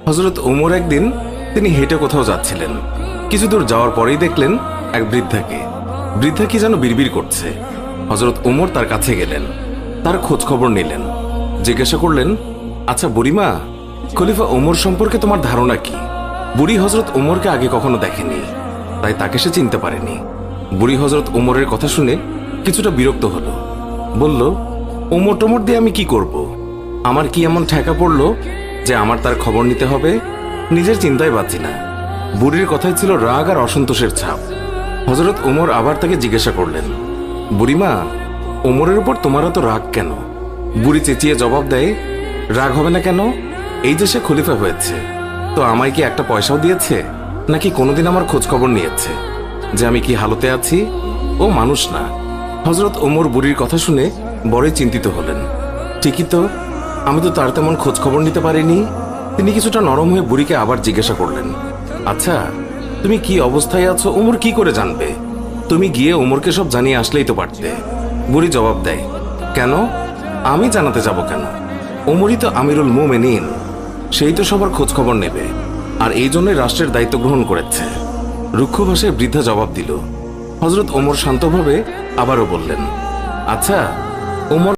হযরত ওমর একদিন তিনি হেঁটে কোথাও যাচ্ছিলেন। কিছু দূর যাওয়ার পরেই দেখলেন এক বৃদ্ধা কি যেন বিড়বিড় করছে। হযরত ওমর তার কাছে গেলেন, তার খোঁজ খবর নিলেন, জিজ্ঞাসা করলেন, আচ্ছা বুড়িমা, খলিফা ওমর সম্পর্কে তোমার ধারণা কি? বুড়ি হযরত ওমরকে আগে কখনো দেখেনি, তাই তাকে সে চিনতে পারেনি। বুড়ি হযরত ওমরের কথা শুনে কিছুটা বিরক্ত হলো, বলল, ওমর টোমর দিয়ে আমি কি করব? আমার কি এমন ঠেকা পড়লো যে আমার তার খবর নিতে হবে? নিজের চিন্তায় বাঁচি না। বুড়ির কথাই ছিল রাগ আর অসন্তোষের ছাপ। হযরত ওমর আবার তাকে জিজ্ঞাসা করলেন, বুড়িমা, ওমরের উপর তোমার এত রাগ কেন? বুড়ি চেঁচিয়ে জবাব দেয়, রাগ হবে না কেন? এই যে সে খলিফা হয়েছে, তো আমায় কি একটা পয়সাও দিয়েছে? নাকি কোনোদিন আমার খোঁজ খবর নিয়েছে যে আমি কি হালতে আছি? ও মানুষ না। হযরত ওমর বুড়ির কথা শুনে বড়ই চিন্তিত হলেন। ঠিকই তো, আমি তো তার তেমন খোঁজ খবর নিতে পারিনি। তিনি কিছুটা নরম হয়ে বুড়িকে আবার জিজ্ঞাসা করলেন, আচ্ছা, তুমি কি অবস্থায় আছো ওমর কি করে জানবে? তুমি গিয়ে ওমরকে সব জানিয়ে আসলেই তো পারতে। বুড়ি জবাব দেয়, কেন? আমি জানাতে যাব কেন? ওমরই তো আমিরুল মুমিনিন, সেই তো সবার খোঁজ খবর নেবে, আর এই জন্যই রাষ্ট্রের দায়িত্ব গ্রহণ করেছে। রুক্ষ ভাষায় বৃদ্ধা জবাব দিল। হযরত ওমর শান্তভাবে আবারও বললেন, আচ্ছা, ওমর